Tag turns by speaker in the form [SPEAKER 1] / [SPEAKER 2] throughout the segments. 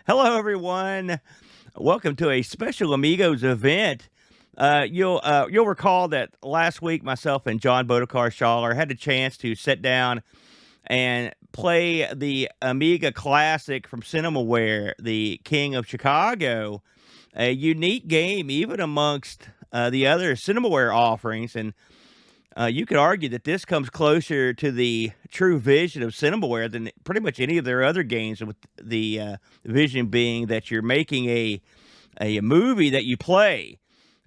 [SPEAKER 1] Hello, everyone. Welcome to a special Amigos event. You'll recall that last week, myself and John Bodekar Schaller had a chance to sit down and play the Amiga classic from Cinemaware, the King of Chicago, a unique game even amongst the other Cinemaware offerings. And you could argue that this comes closer to the true vision of Cinemaware than pretty much any of their other games, with the vision being that you're making a movie that you play.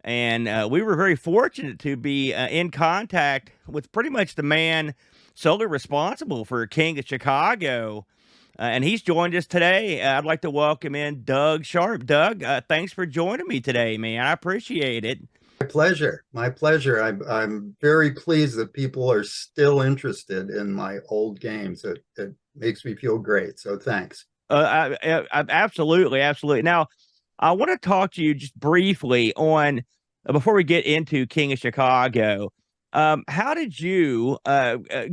[SPEAKER 1] And we were very fortunate to be in contact with pretty much the man solely responsible for King of Chicago. And he's joined us today. I'd like to welcome in Doug Sharp. Doug, thanks for joining me today, man. I appreciate it.
[SPEAKER 2] My pleasure. My pleasure. I'm very pleased that people are still interested in my old games. It makes me feel great. So thanks.
[SPEAKER 1] Absolutely, absolutely. Now, I want to talk to you just briefly on before we get into King of Chicago. How did you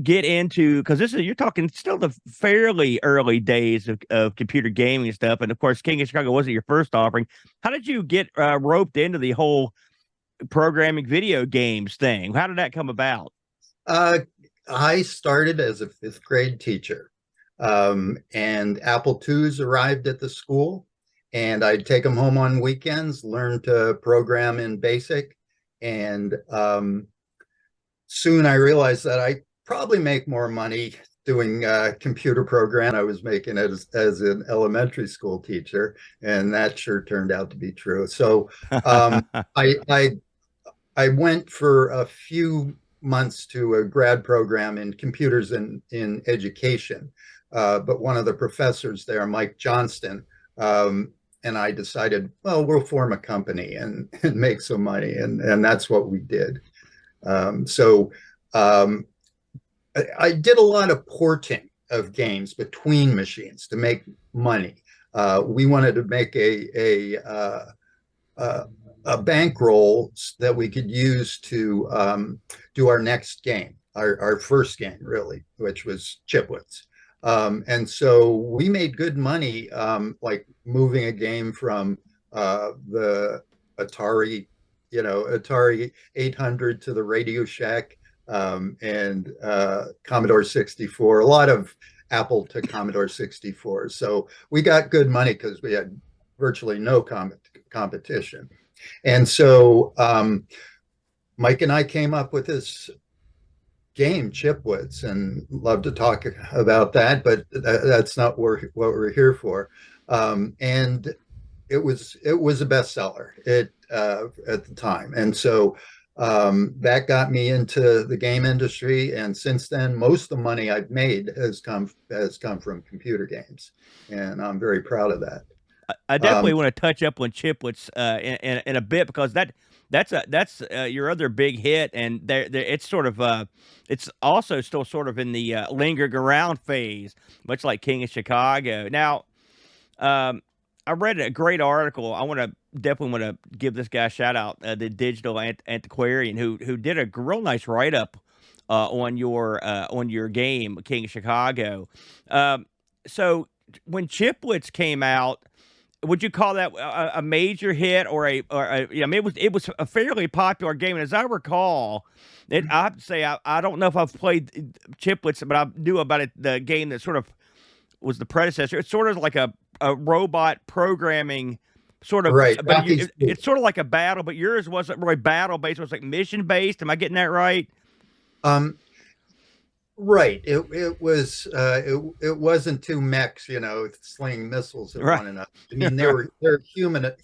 [SPEAKER 1] get into? Because this is you're talking still the fairly early days of computer gaming and stuff, and of course, King of Chicago wasn't your first offering. How did you get roped into the whole programming video games thing? How did that come about?
[SPEAKER 2] Uh, I started as a fifth grade teacher, and Apple IIs arrived at the school, and I'd take them home on weekends, learn to program in BASIC, and soon I realized that I probably make more money doing computer program I was making as an elementary school teacher, and that sure turned out to be true. So um, I, I I went for a few months to a grad program in computers in education, but one of the professors there, Mike Johnston, and I decided, well, we'll form a company and make some money, and that's what we did. So um, I did a lot of porting of games between machines to make money. We wanted to make uh, a bankroll that we could use to do our next game, our first game, really, which was Chipwits. And so we made good money, like moving a game from the Atari, Atari 800 to the Radio Shack, and Commodore 64, a lot of Apple to Commodore 64. So we got good money because we had virtually no competition. And so Mike and I came up with this game, Chipwits, and love to talk about that, but that's not what we're here for. And it was a bestseller at the time, and so that got me into the game industry. And since then, most of the money I've made has come from computer games, and I'm very proud of that.
[SPEAKER 1] I
[SPEAKER 2] Um,
[SPEAKER 1] definitely want to touch up on Chipwits in a bit because that's your other big hit, and it's sort of it's also still sort of in the lingering around phase, much like King of Chicago. Now, um, I read a great article. I want to definitely want to give this guy a shout out, the Digital Antiquarian, who did a real nice write up on your game, King of Chicago. Um, so when Chipwits came out, would you call that a major hit I mean, it was a fairly popular game, and as I recall, I have to say I don't know if I've played Chipwits, but I knew about it. The game that sort of was the predecessor. It's sort of like a robot programming sort of,
[SPEAKER 2] right,
[SPEAKER 1] but
[SPEAKER 2] Rocky
[SPEAKER 1] it's sort of like a battle. But yours wasn't really battle based; it was like mission based. Am I getting that right?
[SPEAKER 2] Um, right. It wasn't two mechs, slinging missiles at
[SPEAKER 1] Right,
[SPEAKER 2] one another. I mean, they're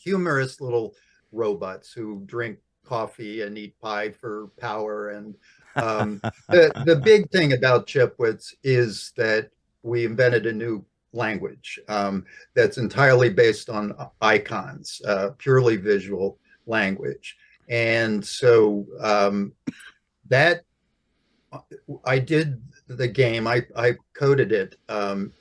[SPEAKER 2] humorous little robots who drink coffee and eat pie for power. And the big thing about Chipwits is that we invented a new language that's entirely based on icons, purely visual language. And so that I did the game. I coded it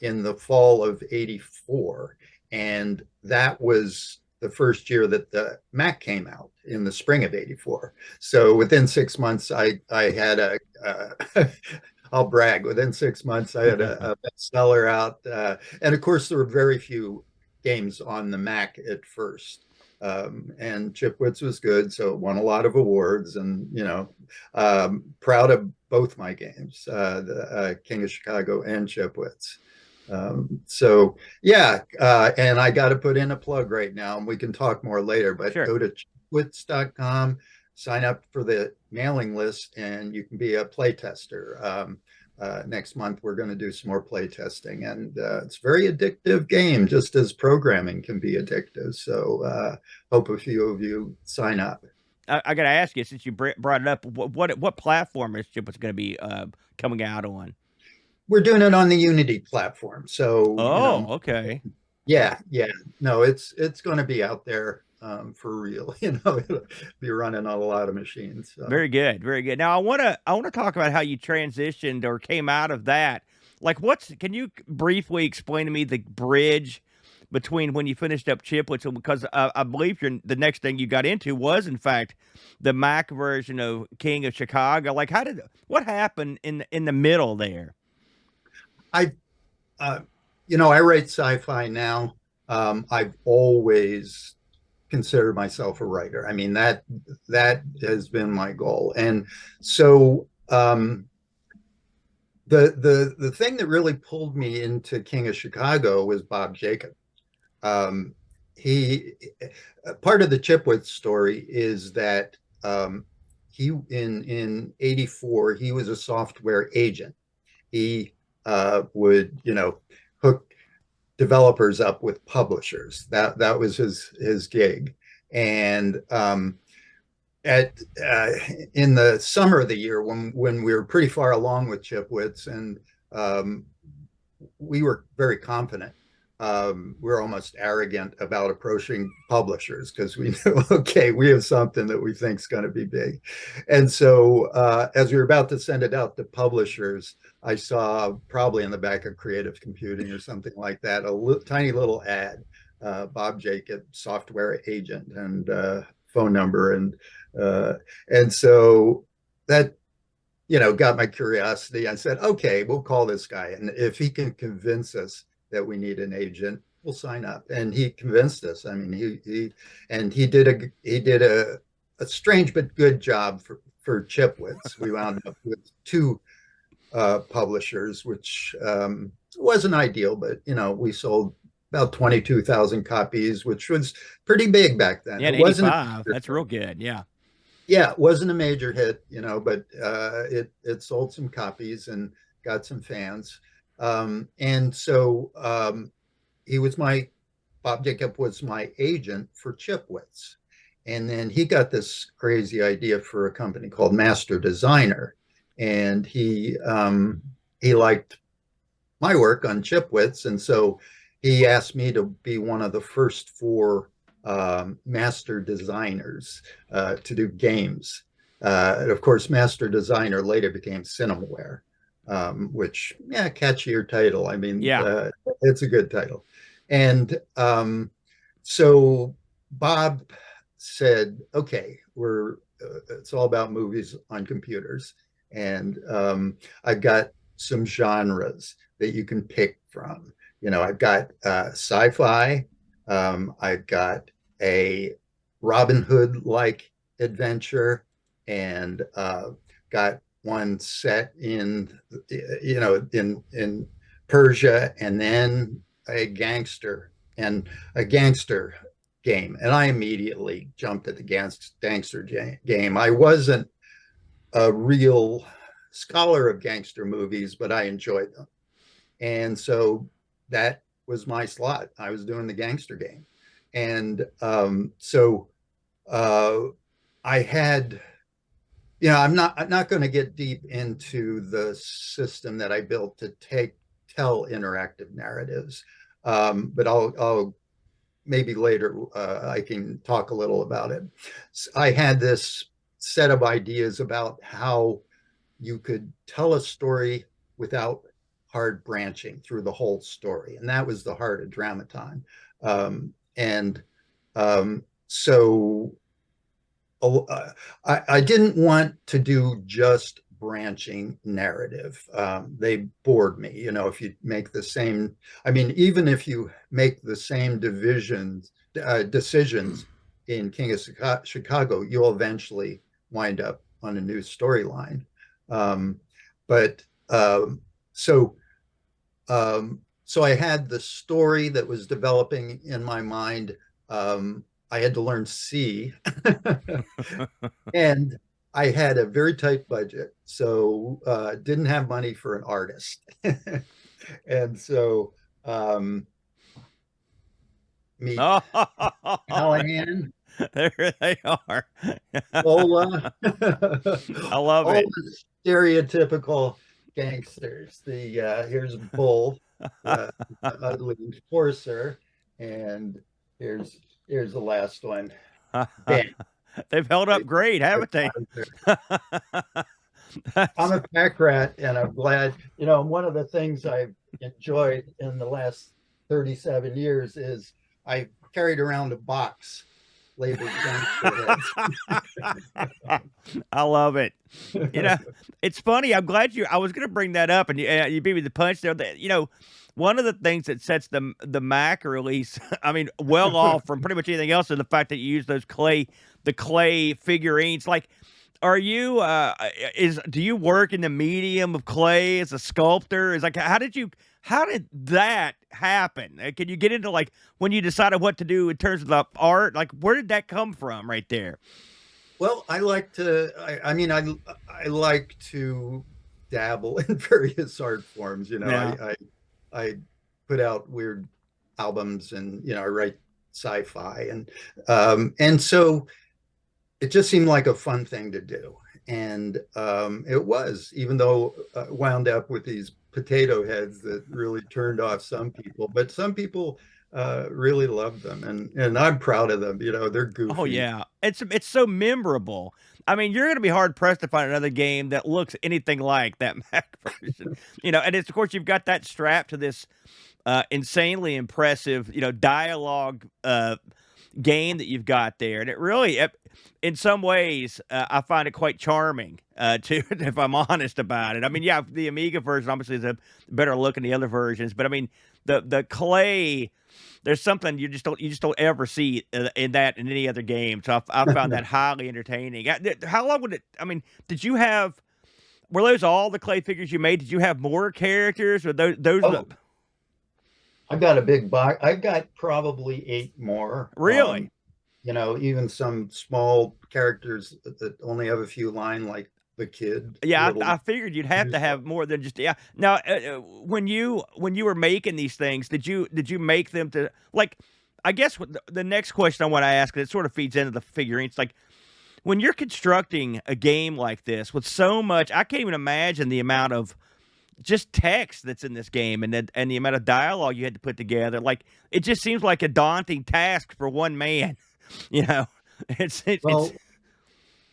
[SPEAKER 2] in the fall of '84, and that was the first year that the Mac came out in the spring of '84. So within 6 months, I had I'll brag. Within 6 months, I had a bestseller out, and of course, there were very few games on the Mac at first. And Chipwits was good, so it won a lot of awards. And proud of both my games, King of Chicago and Chipwits. So yeah, and I got to put in a plug right now, and we can talk more later. But
[SPEAKER 1] Sure.
[SPEAKER 2] go to chipwits.com, sign up for the mailing list, and you can be a play tester. Next month, we're going to do some more play testing, and it's a very addictive game, just as programming can be addictive. So, hope a few of you sign up.
[SPEAKER 1] I got to ask you, since you brought it up, what platform is Chip was going to be coming out on?
[SPEAKER 2] We're doing it on the Unity platform, so
[SPEAKER 1] Oh, okay.
[SPEAKER 2] yeah, yeah. No, it's going to be out there for real. It'll be running on a lot of machines. So.
[SPEAKER 1] Very good, very good. Now I want to talk about how you transitioned or came out of that. Like, can you briefly explain to me the bridge between when you finished up Chipwits, because I believe the next thing you got into was in fact the Mac version of King of Chicago. Like, what happened in the middle there?
[SPEAKER 2] I, uh, I write sci-fi now. I've always considered myself a writer. I mean, that has been my goal. And so the thing that really pulled me into King of Chicago was Bob Jacob. Um, he Part of the Chipwith story is that he in '84 he was a software agent. He would hook developers up with publishers. That was his gig. And at in the summer of the year when we were pretty far along with Chipwits, and um, we were very confident. We're almost arrogant about approaching publishers because we knew, okay, we have something that we think is going to be big. And so, as we were about to send it out to publishers, I saw probably in the back of Creative Computing or something like that tiny little ad, Bob Jacob, software agent, and phone number, uh, and so that got my curiosity. I said, okay, we'll call this guy. And if he can convince us that we need an agent, we'll sign up. And he convinced us. I mean, he did a strange but good job for Chipwits. We wound up with two publishers, which wasn't ideal, but we sold about 22,000 copies, which was pretty big back then.
[SPEAKER 1] Yeah, in
[SPEAKER 2] It wasn't
[SPEAKER 1] '85. That's real good. Yeah.
[SPEAKER 2] Yeah, it wasn't a major hit, but it sold some copies and got some fans. And so he was Bob Jacob was my agent for Chipwits. And then he got this crazy idea for a company called Master Designer. And he liked my work on Chipwits. And so he asked me to be one of the first four master designers to do games. And of course, Master Designer later became Cinemaware, which, yeah, catchier title. I mean,
[SPEAKER 1] Yeah.
[SPEAKER 2] it's a good title. And so Bob said, okay, it's all about movies on computers. And I've got some genres that you can pick from. I've got sci-fi. I've got a Robin Hood like adventure, and got one set in Persia, and then a gangster game. And I immediately jumped at the gangster game. I wasn't a real scholar of gangster movies, but I enjoyed them. And so that was my slot. I was doing the gangster game. And so I had, I'm not going to get deep into the system that I built to tell interactive narratives. But I'll maybe later I can talk a little about it. I had this set of ideas about how you could tell a story without hard branching through the whole story. And that was the heart of Dramaton. And so I didn't want to do just branching narrative. They bored me. If you make the same, I mean, even if you make the same decisions in King of Chicago, you'll eventually wind up on a new storyline. Um, but so so I had the story that was developing in my mind. I had to learn C, and I had a very tight budget, so didn't have money for an artist, and so meet
[SPEAKER 1] Oh,
[SPEAKER 2] Callahan,
[SPEAKER 1] there they are.
[SPEAKER 2] Lola,
[SPEAKER 1] I love
[SPEAKER 2] all
[SPEAKER 1] it.
[SPEAKER 2] the stereotypical gangsters. The here's Bull, the ugly enforcer, and here's the last one, Ben.
[SPEAKER 1] They've held up great, haven't they?
[SPEAKER 2] I'm
[SPEAKER 1] That's-
[SPEAKER 2] a pack rat, and I'm glad. One of the things I've enjoyed in the last 37 years is I carried around a box labeled gangster
[SPEAKER 1] I love it. You know,
[SPEAKER 2] heads.
[SPEAKER 1] it's funny. I'm glad you. I was going to bring that up, and you beat me to the punch there. One of the things that sets the Mac release, I mean, well off from pretty much anything else, is the fact that you use the clay figurines. Like, are you do you work in the medium of clay as a sculptor? Is like how did that happen? Can you get into like when you decided what to do in terms of the art? Like, where did that come from, right there?
[SPEAKER 2] Well, I like to. I mean, I like to dabble in various art forms.
[SPEAKER 1] Yeah.
[SPEAKER 2] I put out weird albums, and I write sci-fi, and so it just seemed like a fun thing to do. And it was, even though I wound up with these potato heads that really turned off some people, but some people really loved them, and I'm proud of them. They're
[SPEAKER 1] Oh
[SPEAKER 2] goofy.
[SPEAKER 1] yeah, it's so memorable. I mean, you're gonna be hard pressed to find another game that looks anything like that Mac version. And it's of course you've got that strapped to this insanely impressive, dialogue game that you've got there, and it really, in some ways, I find it quite charming. To if I'm honest about it, I mean, yeah, the Amiga version obviously is a better look than the other versions, but I mean, the clay. There's something you just don't ever see in any other game. So I found that highly entertaining. How long would it? I mean, did you have? Were those all the clay figures you made? Did you have more characters? Or those are the
[SPEAKER 2] Oh, I've got a big box. I've got probably eight more.
[SPEAKER 1] really?
[SPEAKER 2] Even some small characters that only have a few line, like the kid,
[SPEAKER 1] Yeah,
[SPEAKER 2] little.
[SPEAKER 1] I figured you'd have to have more than just yeah. Now, when you were making these things, did you make them to like? I guess what the next question I want to ask, and it sort of feeds into the figurines, like when you're constructing a game like this with so much, I can't even imagine the amount of just text that's in this game and the amount of dialogue you had to put together. Like it just seems like a daunting task for one man. You know, it's
[SPEAKER 2] Well,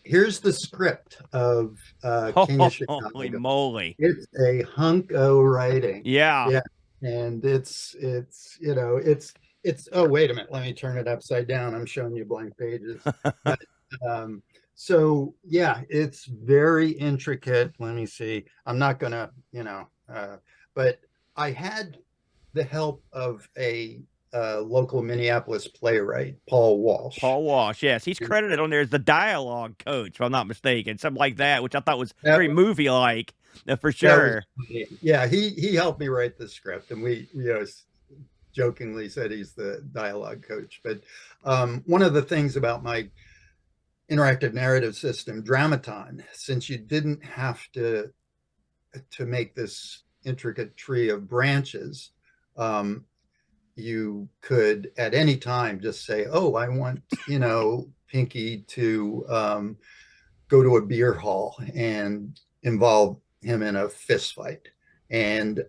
[SPEAKER 2] here's the script of King of
[SPEAKER 1] holy
[SPEAKER 2] Chicago.
[SPEAKER 1] moly.
[SPEAKER 2] It's a hunk of writing.
[SPEAKER 1] Yeah.
[SPEAKER 2] Yeah, and it's. Oh, wait a minute. Let me turn it upside down. I'm showing you blank pages. But, so yeah, it's very intricate. Let me see. I'm not gonna, but I had the help of a local Minneapolis playwright, Paul Walsh.
[SPEAKER 1] Paul Walsh, yes, he's credited on there as the dialogue coach, if I'm not mistaken, something like that, which I thought was
[SPEAKER 2] That
[SPEAKER 1] very movie-like, for
[SPEAKER 2] that was
[SPEAKER 1] sure.
[SPEAKER 2] yeah. He helped me write the script, and we jokingly said he's the dialogue coach. But one of the things about my interactive narrative system, Dramaton, since you didn't have to make this intricate tree of branches, um, you could at any time just say, "Oh, I want Pinky to go to a beer hall and involve him in a fist fight." And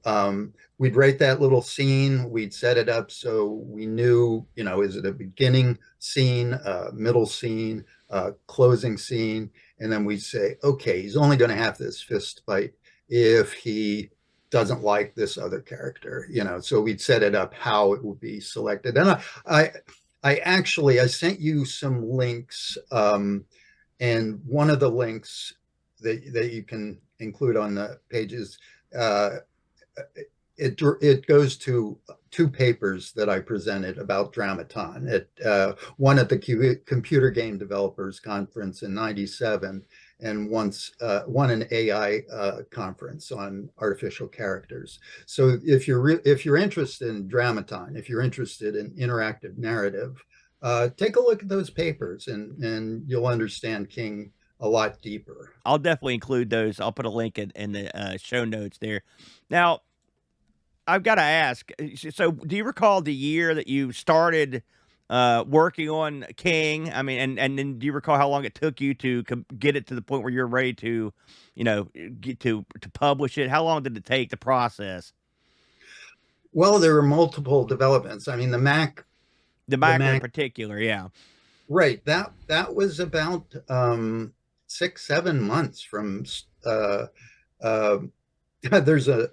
[SPEAKER 2] we'd write that little scene. We'd set it up so we knew, is it a beginning scene, middle scene, closing scene? And then we'd say, okay, he's only going to have this fist fight if he doesn't like this other character. So we'd set it up how it would be selected. And I sent you some links, and one of the links that you can include on the pages. Uh, it goes to two papers that I presented about Dramaton. One at the Computer Game Developers Conference in '97, and one an AI conference on artificial characters. So if you're interested in Dramaton, if you're interested in interactive narrative, take a look at those papers, and you'll understand King a lot deeper.
[SPEAKER 1] I'll definitely include those. I'll put a link in the show notes there. Now, I've got to ask. So, do you recall the year that you started working on King? I mean, and then do you recall how long it took you to get it to the point where you're ready to, get to publish it? How long did it take the process?
[SPEAKER 2] Well, there were multiple developments. I mean,
[SPEAKER 1] The
[SPEAKER 2] the
[SPEAKER 1] Mac in
[SPEAKER 2] Mac,
[SPEAKER 1] particular, yeah.
[SPEAKER 2] right? That was about 6, 7 months from. Uh, uh, there's a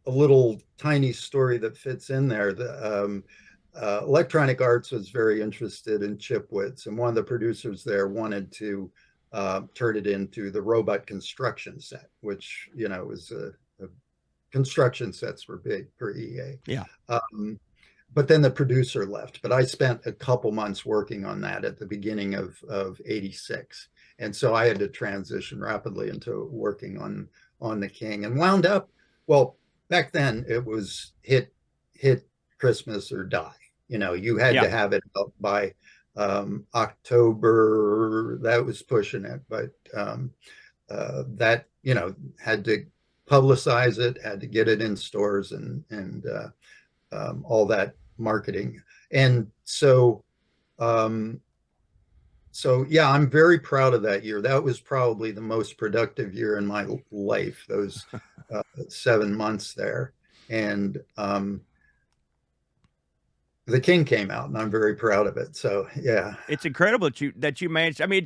[SPEAKER 2] little tiny story that fits in there. Electronic Arts was very interested in Chipwits, and one of the producers there wanted to turn it into the robot construction set, which was construction sets were big for EA.
[SPEAKER 1] Yeah.
[SPEAKER 2] But then the producer left. But I spent a couple months working on that at the beginning of '86, and so I had to transition rapidly into working on the King, and wound up. Well, back then it was hit Christmas or die. You had
[SPEAKER 1] Yeah.
[SPEAKER 2] to have it up by October. That was pushing it, but that had to publicize it, had to get it in stores, and all that marketing. And so yeah, I'm very proud of that year. That was probably the most productive year in my life, those 7 months there. And the King came out, and I'm very proud of it. So yeah.
[SPEAKER 1] It's incredible that you managed. I mean,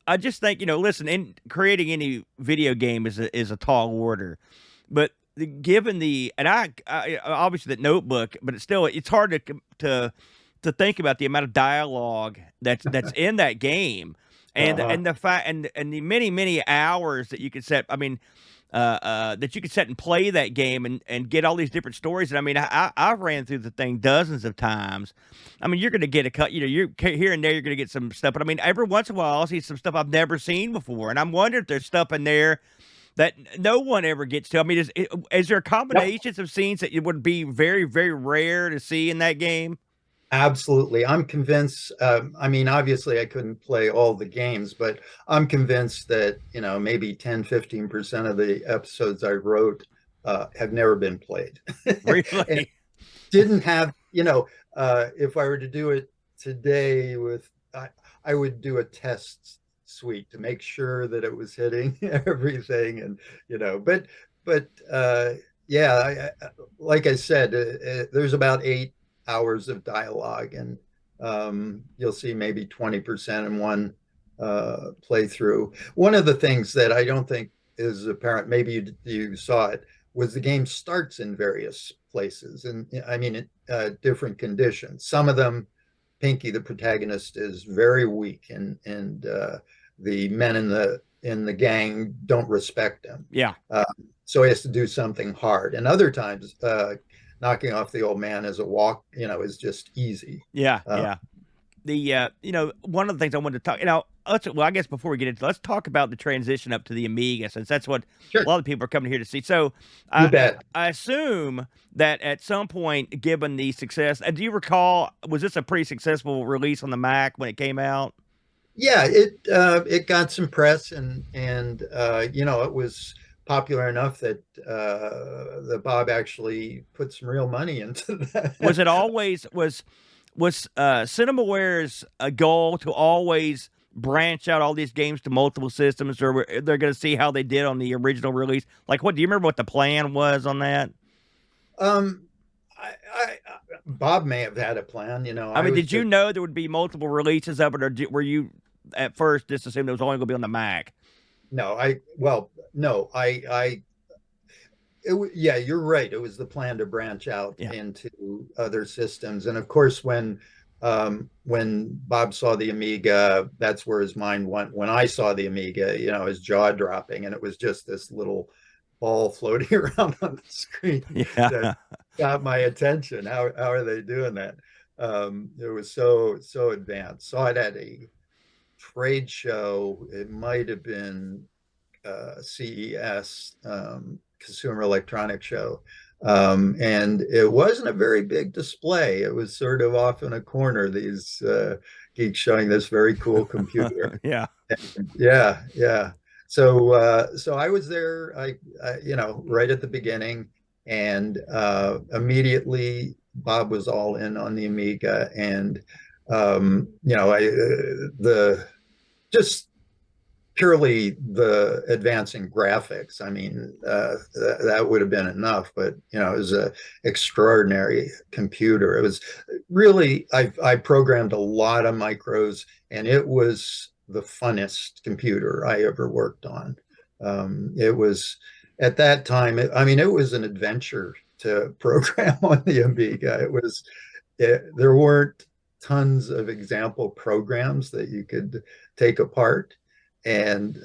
[SPEAKER 1] I just think, listen, in creating any video game is a tall order, but given the and I obviously the Notebook, but it's hard to think about the amount of dialogue that's in that game,
[SPEAKER 2] Uh-huh.
[SPEAKER 1] and the fact and the many hours that you could set. I mean, that you could set and play that game and get all these different stories. And I mean, I ran through the thing dozens of times. I mean, you're going to get a cut, you're here and there, you're going to get some stuff. But I mean, every once in a while, I'll see some stuff I've never seen before. And I'm wondering if there's stuff in there that no one ever gets to. I mean, is there
[SPEAKER 2] Yep.
[SPEAKER 1] combinations of scenes that it would be very, very rare to see in that game?
[SPEAKER 2] Absolutely. I'm convinced. I mean, obviously, I couldn't play all the games, but I'm convinced that, maybe 10, 15% of the episodes I wrote have never been played. And
[SPEAKER 1] Really?
[SPEAKER 2] didn't have, if I were to do it today I would do a test suite to make sure that it was hitting everything. And, but yeah, like I said, there's about 8 hours of dialogue, and you'll see maybe 20% in one playthrough. One of the things that I don't think is apparent, maybe you saw it, was the game starts in various places, and I mean, different conditions. Some of them, Pinky, the protagonist, is very weak, and the men in the gang don't respect him.
[SPEAKER 1] Yeah.
[SPEAKER 2] Uh, so he has to do something hard. And other times, knocking off the old man as a walk, is just easy.
[SPEAKER 1] Yeah.
[SPEAKER 2] Uh,
[SPEAKER 1] Yeah. One of the things I wanted to talk, I guess before we get into, let's talk about the transition up to the Amiga, since that's what a
[SPEAKER 2] sure,
[SPEAKER 1] lot of people are coming here to see. So,
[SPEAKER 2] you
[SPEAKER 1] I
[SPEAKER 2] bet.
[SPEAKER 1] I assume that at some point, given the success, do you recall, was this a pretty successful release on the Mac when it came out?
[SPEAKER 2] Yeah, it got some press, and it was popular enough that the Bob actually put some real money into
[SPEAKER 1] Was
[SPEAKER 2] that.
[SPEAKER 1] it always was Cinemaware's goal to always branch out all these games to multiple systems, or they're going to see how they did on the original release? Like, what do you remember what the plan was on that?
[SPEAKER 2] um, Bob may have had a plan.
[SPEAKER 1] I
[SPEAKER 2] I
[SPEAKER 1] mean,
[SPEAKER 2] was
[SPEAKER 1] did you
[SPEAKER 2] just
[SPEAKER 1] know there would be multiple releases of it, or were you at first just assumed it was only going to be on the Mac?
[SPEAKER 2] no, I well, no, yeah, you're right. It was the plan to branch out
[SPEAKER 1] Yeah,
[SPEAKER 2] into other systems, and of course, when when Bob saw the Amiga, that's where his mind went. When I saw the Amiga, his jaw dropping, and it was just this little ball floating around on the screen that
[SPEAKER 1] Yeah.
[SPEAKER 2] got my attention. How are they doing that? It was so advanced. Saw it at a trade show. It might have been CES, Consumer Electronics Show. And it wasn't a very big display. It was sort of off in a corner, these geeks showing this very cool computer.
[SPEAKER 1] Yeah.
[SPEAKER 2] Yeah, yeah. So I was there, right at the beginning, and immediately Bob was all in on the Amiga, and the just purely the advancing graphics. I mean, that would have been enough, but it was an extraordinary computer. It was really, I programmed a lot of micros, and it was the funnest computer I ever worked on. It was at that time, I mean, it was an adventure to program on the Amiga. There weren't tons of example programs that you could take apart. And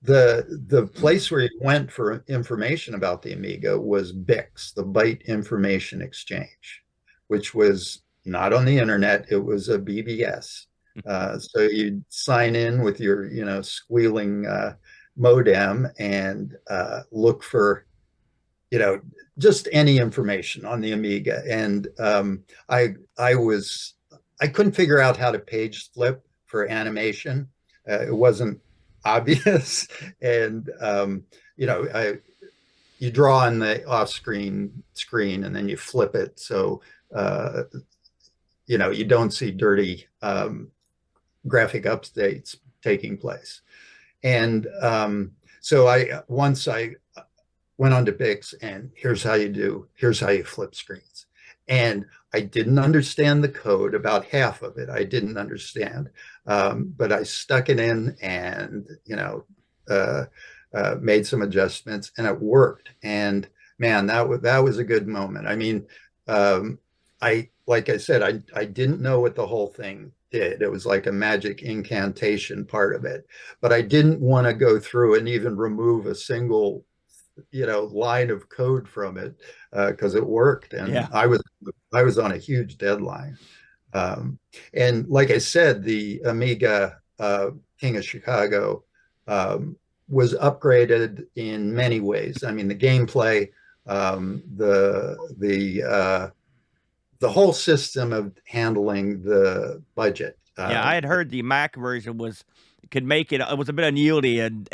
[SPEAKER 2] the place where you went for information about the Amiga was BIX, the Byte Information Exchange, which was not on the internet. It was a BBS. So you'd sign in with your, squealing modem and look for, you know, just any information on the Amiga. And I couldn't figure out how to page flip for animation. It wasn't obvious, and you draw on the off-screen screen, and then you flip it so uh, you don't see dirty graphic updates taking place. And so once I went on to Bix, and here's how you flip screens. And I didn't understand the code, about half of it I didn't understand, but I stuck it in and made some adjustments, and it worked. And man, that was a good moment. I mean, like I said, I didn't know what the whole thing did. It was like a magic incantation part of it, but I didn't want to go through and even remove a single line of code from it, because it worked, and
[SPEAKER 1] Yeah.
[SPEAKER 2] I was on a huge deadline. And like I said, the Amiga King of Chicago was upgraded in many ways. I mean, the gameplay, the whole system of handling the budget.
[SPEAKER 1] Yeah, I had heard the Mac version could make it. It was a bit unwieldy and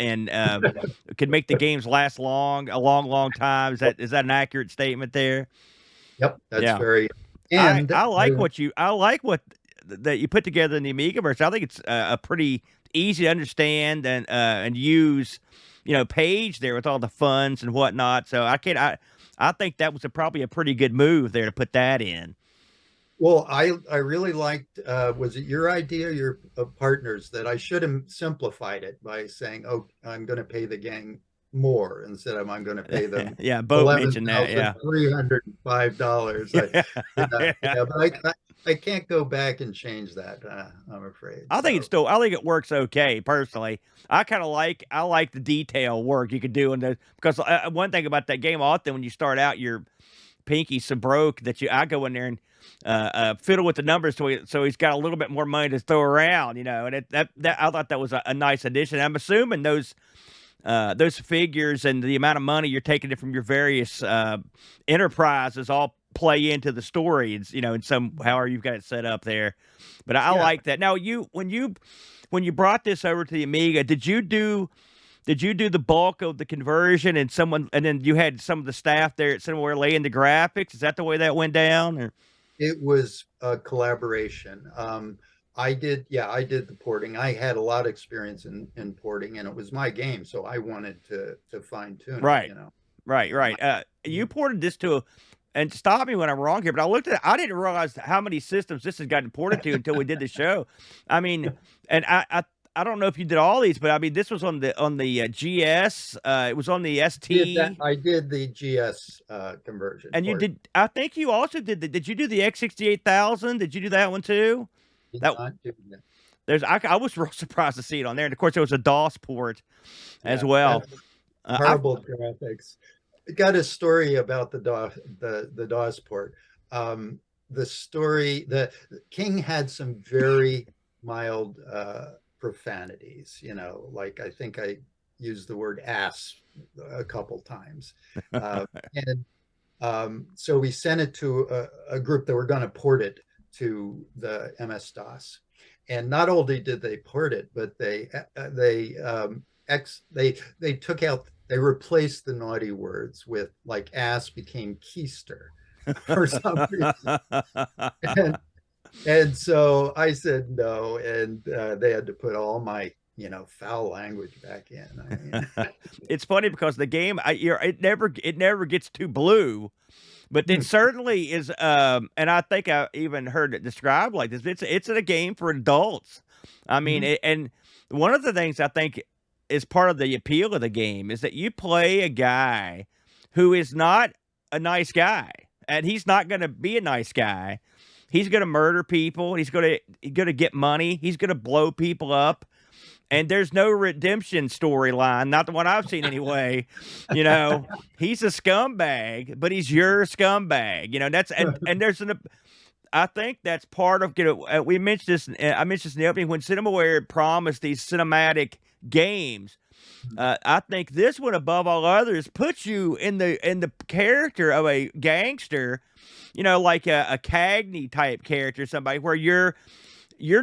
[SPEAKER 1] could make the games last a long time. Is that an accurate statement there?
[SPEAKER 2] Yep, that's
[SPEAKER 1] Yeah,
[SPEAKER 2] very.
[SPEAKER 1] I
[SPEAKER 2] And
[SPEAKER 1] I like what that you put together in the Amiga version. I think it's a pretty easy to understand and use, page there with all the funds and whatnot. So I think that was probably a pretty good move there to put that in.
[SPEAKER 2] Well, I really liked, was it your idea, your partners, that I should have simplified it by saying, oh, I'm going to pay the gang more instead of I'm going to pay them
[SPEAKER 1] Yeah, Boat mentioned that. Yeah.
[SPEAKER 2] $11,305.
[SPEAKER 1] Yeah.
[SPEAKER 2] Yeah, but I can't go back and change that, I'm afraid. So
[SPEAKER 1] I think it works okay personally. I like the detail work you could do in the because one thing about that game often when you start out your pinky's so broke that I go in there and fiddle with the numbers so he's got a little bit more money to throw around, and that I thought that was a nice addition. I'm assuming those figures and the amount of money you're taking it from your various enterprises all play into the story, in some however you've got it set up there. But I
[SPEAKER 2] yeah.
[SPEAKER 1] like that. Now, when you brought this over to the Amiga, did you do the bulk of the conversion and then you had some of the staff there at Cinemaware laying the graphics? Is that the way that went down? Or?
[SPEAKER 2] It was a collaboration. I did the porting. I had a lot of experience in porting, and it was my game, so I wanted to fine tune
[SPEAKER 1] Right.
[SPEAKER 2] it.
[SPEAKER 1] Right. You ported this and stop me when I'm wrong here, but I didn't realize how many systems this has gotten ported to until we did the show. I mean, and I don't know if you did all these, but I mean, this was on the GS. It was on the ST.
[SPEAKER 2] I did the GS conversion
[SPEAKER 1] And you
[SPEAKER 2] port.
[SPEAKER 1] did. I think you also did the. Did you do the X68,000? Did you do that one too?
[SPEAKER 2] Did
[SPEAKER 1] That
[SPEAKER 2] not do that.
[SPEAKER 1] there's. I was real surprised to see it on there, and of course, there was a DOS port as
[SPEAKER 2] Yeah, that
[SPEAKER 1] well. I
[SPEAKER 2] horrible graphics. I got a story about the DOS port. The story, the King had some very mild profanities. Like I think I used the word ass a couple times, and so we sent it to a group that were going to port it to the MS DOS. And not only did they port it, but they took out, they replaced the naughty words with, like, ass became keister for some reason. And, and so I said no, and they had to put all my foul language back in. I mean,
[SPEAKER 1] it's funny because the game, it never gets too blue, but it certainly is. And I think I even heard it described like this. It's a game for adults. I mean, and one of the things I think is part of the appeal of the game is that you play a guy who is not a nice guy, and he's not going to be a nice guy. He's going to murder people. He's going to get money. He's going to blow people up. And there's no redemption storyline, not the one I've seen anyway. He's a scumbag, but he's your scumbag. That's and there's an. I think that's part of. We mentioned this. I mentioned this in the opening when Cinemaware promised these cinematic games. I think this one, above all others, puts you in the character of a gangster. Like a Cagney type character, somebody where you're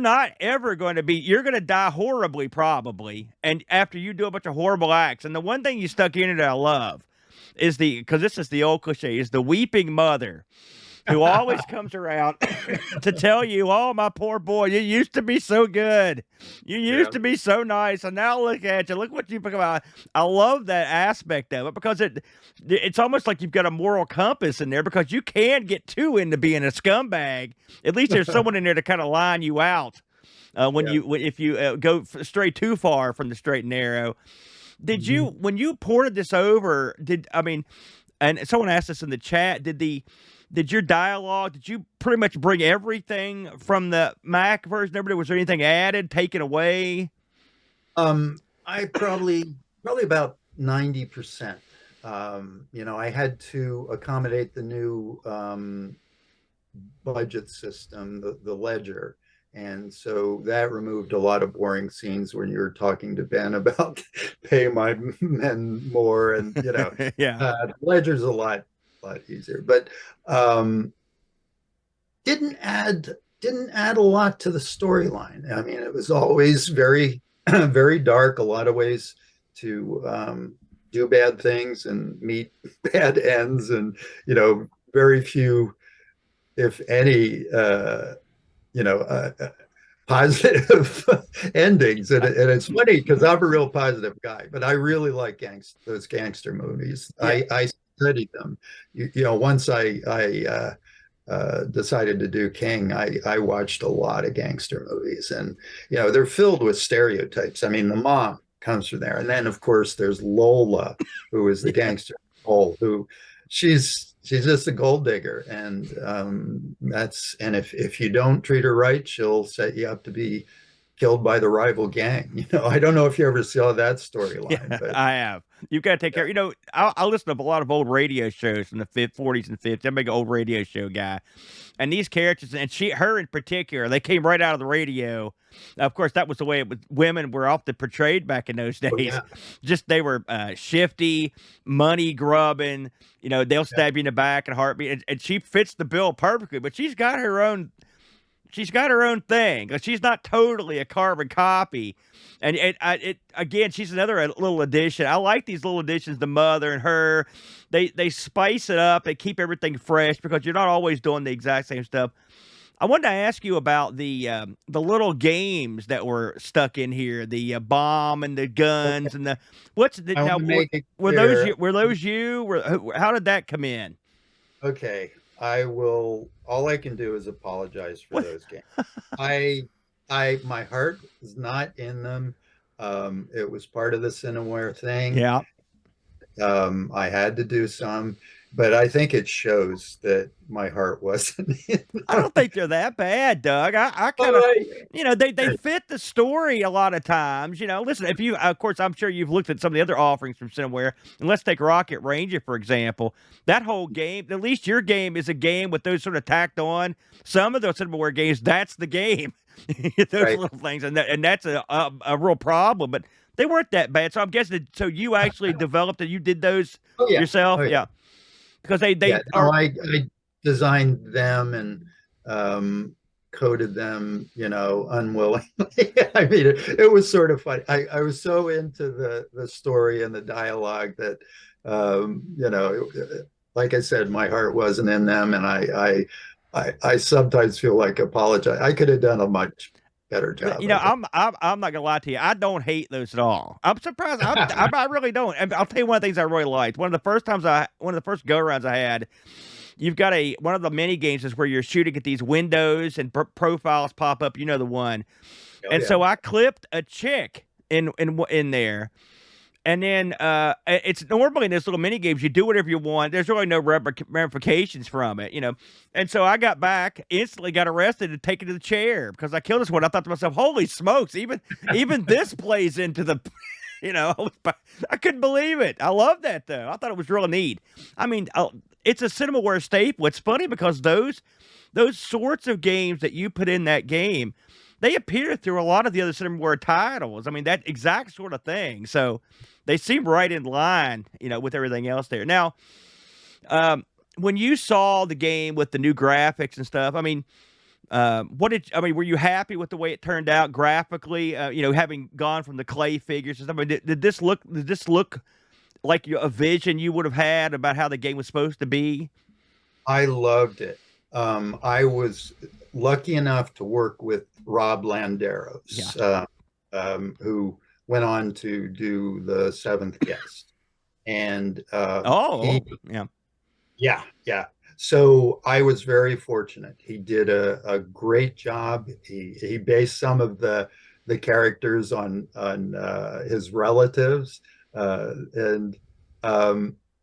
[SPEAKER 1] not ever going to be, you're going to die horribly probably, and after you do a bunch of horrible acts. And the one thing you stuck in it that I love is because this is the old cliche, is the weeping mother who always comes around to tell you, oh, my poor boy, you used to be so good. You used to be so nice. And now look at you. Look what you become. I love that aspect of it because it's almost like you've got a moral compass in there because you can get too into being a scumbag. At least there's someone in there to kind of line you out if you go stray too far from the straight and narrow. Did you, when you ported this over, and someone asked us in the chat, did your dialogue, did you pretty much bring everything from the Mac version over there? Was there anything added, taken away?
[SPEAKER 2] I probably about 90%. I had to accommodate the new budget system, the ledger. And so that removed a lot of boring scenes when you're talking to Ben about pay my men more. And,
[SPEAKER 1] Yeah.
[SPEAKER 2] ledger's a lot easier, but didn't add a lot to the storyline. I mean, it was always very, very dark, a lot of ways to do bad things and meet bad ends, and, very few, if any, positive endings. And it's funny because I'm a real positive guy, but I really like those gangster movies.
[SPEAKER 1] Yeah.
[SPEAKER 2] I studied them. Once I decided to do King, I watched a lot of gangster movies, and they're filled with stereotypes. I mean, the mom comes from there, and then of course there's Lola, who is the gangster role, who she's just a gold digger, and if you don't treat her right, she'll set you up to be killed by the rival gang. I don't know if you ever saw that storyline.
[SPEAKER 1] Yeah,
[SPEAKER 2] but
[SPEAKER 1] I have. You've got to take care. I listen to a lot of old radio shows from the 40s and 50s. I'm a big old radio show guy. And these characters, and her in particular, they came right out of the radio. Of course, that was the way women were often portrayed back in those days.
[SPEAKER 2] Oh, yeah.
[SPEAKER 1] Just they were shifty, money grubbing. They'll stab you in the back in a heartbeat. And she fits the bill perfectly. But she's got her own thing. She's not totally a carbon copy. And again, she's another little addition. I like these little additions. The mother and her, they spice it up. They keep everything fresh because you're not always doing the exact same stuff. I wanted to ask you about the little games that were stuck in here, the bomb and the guns and the were those you? How did that come in?
[SPEAKER 2] Okay, all I can do is apologize for those games. My heart was not in them. It was part of the Cinemaware thing.
[SPEAKER 1] Yeah.
[SPEAKER 2] I had to do some, but I think it shows that my heart wasn't in
[SPEAKER 1] I
[SPEAKER 2] them.
[SPEAKER 1] don't think they're that bad, Doug. I kind of,
[SPEAKER 2] I,
[SPEAKER 1] they fit the story a lot of times. Listen, if you, of course, I'm sure you've looked at some of the other offerings from Cinemaware, and let's take Rocket Ranger for example. That whole game, at least your game is a game with those sort of tacked on. Some of those Cinemaware games, that's the game. Those
[SPEAKER 2] right.
[SPEAKER 1] little things, and that's a real problem. But they weren't that bad. So I'm guessing. So you actually developed and you did those
[SPEAKER 2] Oh yeah.
[SPEAKER 1] yourself,
[SPEAKER 2] Oh yeah.
[SPEAKER 1] yeah? Because they
[SPEAKER 2] Yeah.
[SPEAKER 1] they
[SPEAKER 2] No,
[SPEAKER 1] are.
[SPEAKER 2] I designed them and um, coded them, unwillingly. I mean, it was sort of funny. I was so into the story and the dialogue that, like I said, my heart wasn't in them, and I sometimes feel like apologize. I could have done a much better job, I think.
[SPEAKER 1] I'm not gonna lie to you. I don't hate those at all. I'm surprised. I really don't. And I'll tell you one of the things I really liked. One of the first go rounds I had. You've got one of the mini games is where you're shooting at these windows and profiles pop up. You know the one.
[SPEAKER 2] Oh
[SPEAKER 1] And
[SPEAKER 2] yeah.
[SPEAKER 1] so I clipped a chick in there. And then it's normally in this little mini games, you do whatever you want. There's really no ramifications from it. And so I got back, instantly got arrested and taken to the chair because I killed this one. I thought to myself, holy smokes, even this plays into the, I couldn't believe it. I love that though. I thought it was real neat. I mean, it's a Cinemaware staple. It's funny because those sorts of games that you put in that game, they appear through a lot of the other Cinemaware titles. I mean, that exact sort of thing. So they seem right in line, with everything else there. Now, when you saw the game with the new graphics and stuff, I mean, were you happy with the way it turned out graphically? Having gone from the clay figures and stuff. I mean, did this look like a vision you would have had about how the game was supposed to be?
[SPEAKER 2] I loved it. I was lucky enough to work with Rob
[SPEAKER 1] Yeah.
[SPEAKER 2] Landeros, who went on to do The Seventh Guest. And
[SPEAKER 1] Oh,
[SPEAKER 2] he,
[SPEAKER 1] yeah.
[SPEAKER 2] yeah, yeah. So I was very fortunate. He did a great job. He based some of the characters on his relatives, and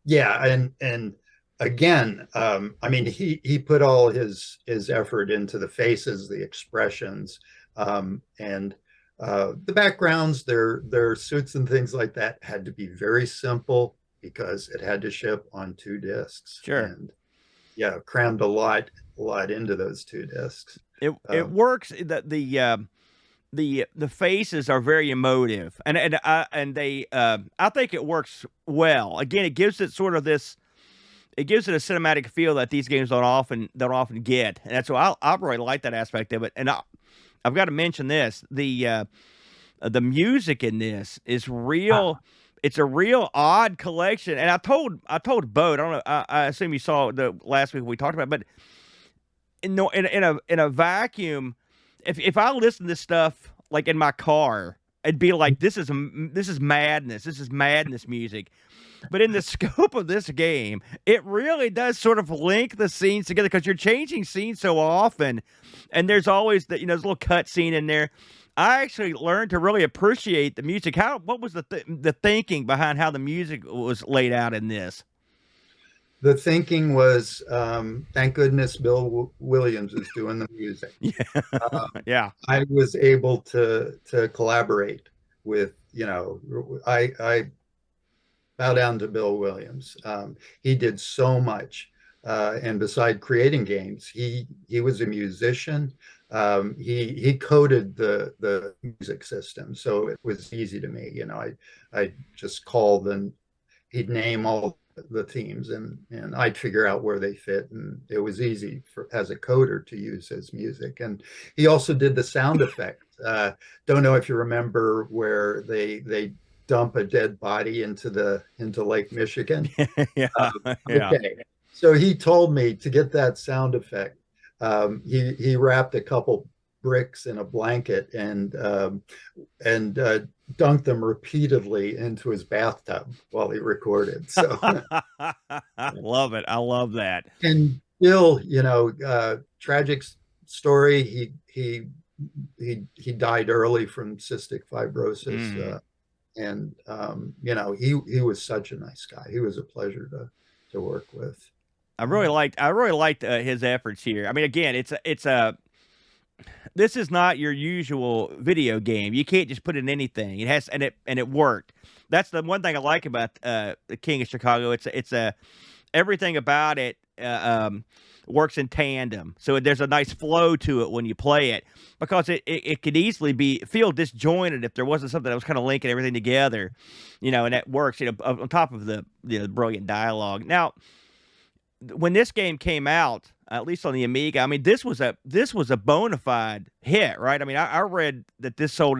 [SPEAKER 2] yeah, and again, I mean, he put all his effort into the faces, the expressions, and the backgrounds, their suits and things like that had to be very simple because it had to ship on 2 discs,
[SPEAKER 1] Sure.
[SPEAKER 2] and yeah, crammed a lot into those 2 discs.
[SPEAKER 1] It
[SPEAKER 2] Um,
[SPEAKER 1] works. The faces are very emotive, and they I think it works well. Again, it gives it sort of this. It gives it a cinematic feel that these games don't often get, and that's why I really like that aspect of it. And I've got to mention this: the music in this is real. It's a real odd collection, and I told Bo. I don't know. I assume you saw the last week we talked about, it, but in a vacuum, if I listen to this stuff like in my car, it'd be like this is madness. This is madness music. But in the scope of this game, it really does sort of link the scenes together because you're changing scenes so often, and there's always this little cut scene in there. I actually learned to really appreciate the music. What was the thinking behind how the music was laid out in this?
[SPEAKER 2] the thinking was, thank goodness Bill Williams is doing the music.
[SPEAKER 1] Yeah, yeah,
[SPEAKER 2] I was able to collaborate with, I bow down to Bill Williams. He did so much, and beside creating games, he was a musician. He coded the music system, so it was easy to me. I just called and he'd name all the themes, and I'd figure out where they fit, and it was easy for as a coder to use his music. And he also did the sound effect. Don't know if you remember where they dump a dead body into Lake Michigan.
[SPEAKER 1] yeah, yeah.
[SPEAKER 2] Okay, so he told me to get that sound effect. He wrapped a couple bricks in a blanket and dunked them repeatedly into his bathtub while he recorded. So,
[SPEAKER 1] Love it. I love that.
[SPEAKER 2] and Bill, tragic story. He he died early from cystic fibrosis,
[SPEAKER 1] Mm.
[SPEAKER 2] and he was such a nice guy. He was a pleasure to work with. Um,
[SPEAKER 1] I really liked his efforts here. I mean, again, it's a this is not your usual video game. You can't just put in anything. It has and it worked. That's the one thing I like about the King of Chicago. It's a everything about it works in tandem. So there's a nice flow to it when you play it because it could easily feel disjointed if there wasn't something that was kind of linking everything together, and that works, on top of the brilliant dialogue. Now, when this game came out, at least on the Amiga, I mean, this was a bona fide hit, right? I mean, I read that this sold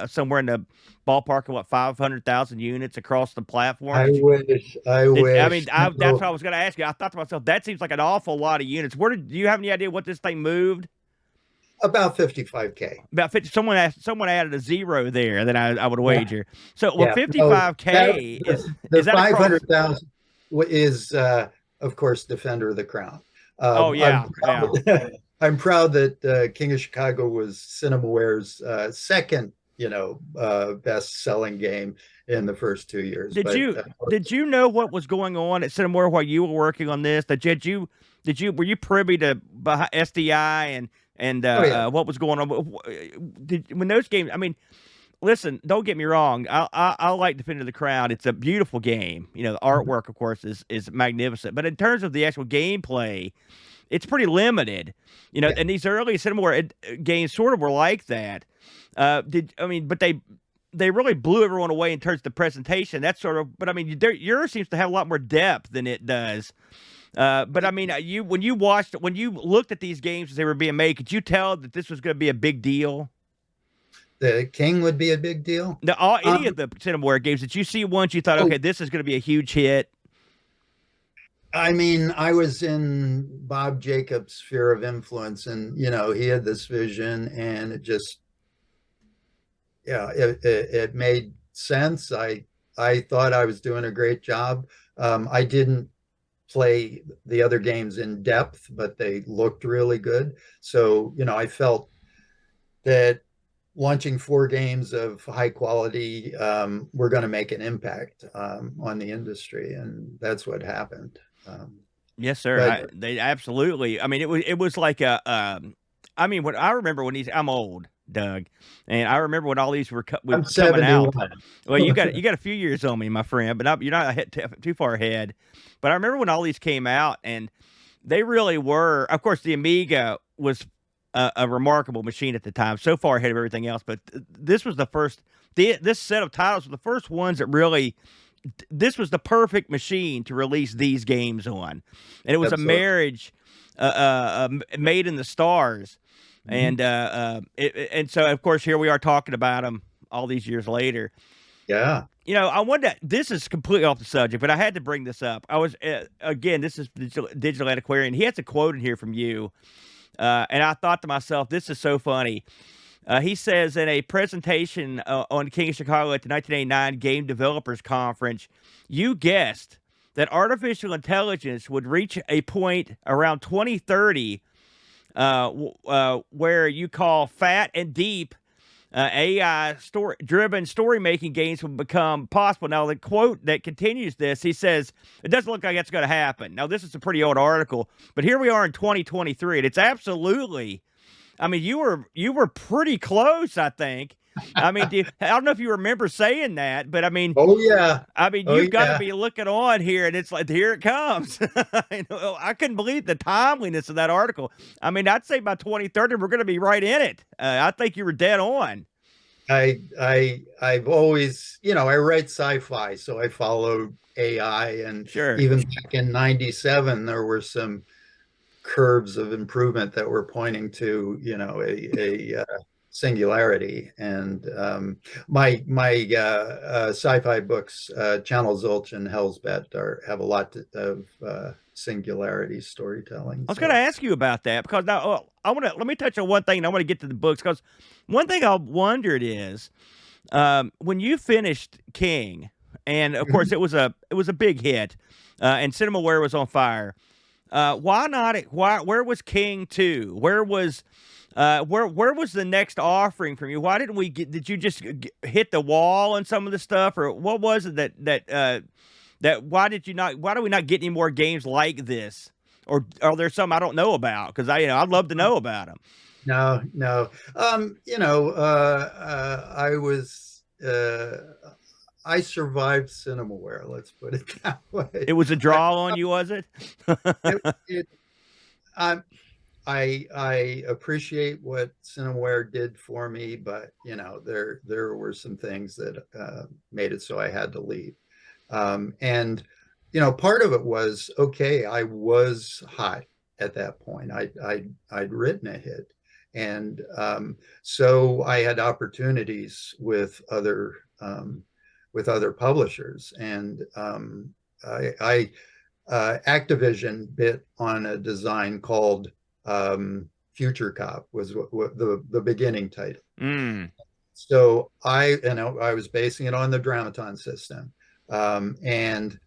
[SPEAKER 1] somewhere in the ballpark of what 500,000 units across the platform.
[SPEAKER 2] I
[SPEAKER 1] I
[SPEAKER 2] wish.
[SPEAKER 1] mean, that's what I was going to ask you. I thought to myself, that seems like an awful lot of units. Do you have any idea what this thing moved?
[SPEAKER 2] About 55K.
[SPEAKER 1] About 50. Someone added a zero there. Then I would
[SPEAKER 2] Yeah,
[SPEAKER 1] wager. So, well,
[SPEAKER 2] yeah. No,
[SPEAKER 1] 55K is
[SPEAKER 2] the
[SPEAKER 1] that across?
[SPEAKER 2] 500,000 is, of course, Defender of the Crown.
[SPEAKER 1] Oh yeah, yeah.
[SPEAKER 2] I'm proud that King of Chicago was Cinemaware's second, best-selling game in the first 2 years.
[SPEAKER 1] Did
[SPEAKER 2] But
[SPEAKER 1] you did you know what was going on at Cinemaware while you were working on this? Did you were you privy to SDI and
[SPEAKER 2] oh yeah,
[SPEAKER 1] what was going on? When those games? I mean, listen, don't get me wrong. I like Defender of the Crown. It's a beautiful game. The artwork, of course, is magnificent. But in terms of the actual gameplay, it's pretty limited.
[SPEAKER 2] yeah,
[SPEAKER 1] And these early Cinemaware games sort of were like that. But they really blew everyone away in terms of the presentation. That's sort of, but I mean, yours seems to have a lot more depth than it does. But I mean, when you looked at these games as they were being made, could you tell that this was going to be a big deal?
[SPEAKER 2] the King would be a big deal.
[SPEAKER 1] Any of
[SPEAKER 2] Um,
[SPEAKER 1] the Cinemaware games that you see once, you thought,
[SPEAKER 2] oh,
[SPEAKER 1] okay, this is going to be a huge hit.
[SPEAKER 2] I mean, I was in Bob Jacobs' sphere of influence, and he had this vision, and it just, yeah, it made sense. I thought I was doing a great job. I didn't play the other games in depth, but they looked really good. So, I felt that launching 4 games of high quality were going to make an impact on the industry, and that's what happened.
[SPEAKER 1] Yes, sir.
[SPEAKER 2] But
[SPEAKER 1] They absolutely. I mean, it was like a. I mean, what I remember when these. I'm old, Doug, and I remember when all these were
[SPEAKER 2] I'm
[SPEAKER 1] coming out.
[SPEAKER 2] 71.
[SPEAKER 1] Well, you got a few years on me, my friend, but you're not too far ahead. But I remember when all these came out, and they really were. Of course, the Amiga was a remarkable machine at the time, so far ahead of everything else. But this was the first. This set of titles were the first ones that really. This was the perfect machine to release these games on, and it was a
[SPEAKER 2] Absolutely.
[SPEAKER 1] marriage made in the stars,
[SPEAKER 2] Mhm.
[SPEAKER 1] and so of course here we are talking about them all these years later.
[SPEAKER 2] Yeah.
[SPEAKER 1] I wonder. This is completely off the subject, but I had to bring this up. I was again. This is digital antiquarian. He has a quote in here from you, and I thought to myself, this is so funny. He says in a presentation on King of Chicago at the 1989 Game Developers Conference, you guessed that artificial intelligence would reach a point around 2030 where you call fat and deep AI driven story making games will become possible. Now, the quote that continues this, he says, it doesn't look like that's going to happen. Now, this is a pretty old article, but here we are in 2023, and it's absolutely. I mean, you were pretty close, I think. I mean, I don't know if you remember saying that, but
[SPEAKER 2] Oh yeah. Oh
[SPEAKER 1] you've got to
[SPEAKER 2] yeah.
[SPEAKER 1] be looking on here, and it's like here it comes. I couldn't believe the timeliness of that article. I mean, I'd say by 2030 we're going to be right in it. I think you were dead on.
[SPEAKER 2] I've always, I write sci-fi, so I followed AI, and
[SPEAKER 1] Sure.
[SPEAKER 2] even back in '97, there were some curves of improvement that were pointing to, a singularity. And my sci-fi books, Channel Zilch and Hellsbet, have a lot of singularity storytelling.
[SPEAKER 1] I was going to
[SPEAKER 2] So
[SPEAKER 1] ask you about that because now let me touch on one thing. And I want to get to the books because one thing I wondered is when you finished King, and of course it was a big hit, and Cinemaware was on fire. Why not? Why? Where was King 2? Where was the next offering from you? Why didn't we get? Did you just hit the wall on some of the stuff, or what was it that why did you not? Why do we not get any more games like this? Or are there some I don't know about? Because I'd love to know about them.
[SPEAKER 2] No, no. I was I survived Cinemaware, let's put it that way.
[SPEAKER 1] It was a draw on you, was it?
[SPEAKER 2] It, it, um, I appreciate what Cinemaware did for me, but there were some things that made it so I had to leave. And part of it was okay. I was hot at that point. I'd written a hit, and so I had opportunities with other publishers, and I Activision bit on a design called Future Cop was what the beginning title.
[SPEAKER 1] Mm.
[SPEAKER 2] So I was basing it on the Dramaton system, and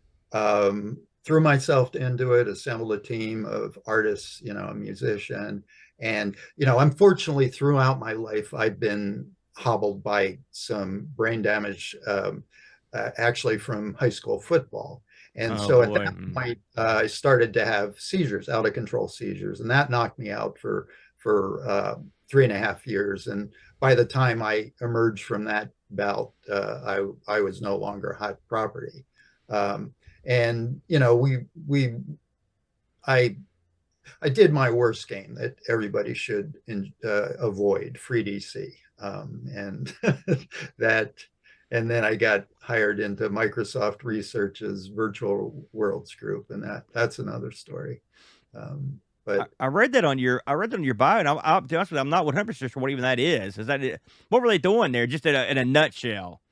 [SPEAKER 2] threw myself into it, assembled a team of artists, a musician, and unfortunately, throughout my life, I've been hobbled by some brain damage, actually from high school football. And
[SPEAKER 1] Oh
[SPEAKER 2] so at
[SPEAKER 1] boy.
[SPEAKER 2] that point, I started to have seizures, out of control seizures, and that knocked me out for 3.5 years. And by the time I emerged from that bout, I was no longer hot property. And we I I did my worst game that everybody should avoid, free DC, and that. And then I got hired into Microsoft Research's Virtual Worlds group, and that's another story. But
[SPEAKER 1] I read that on your bio, and I'll be honest with you, I'm not 100% sure what even that is. Is that it? What were they doing there? Just in a nutshell.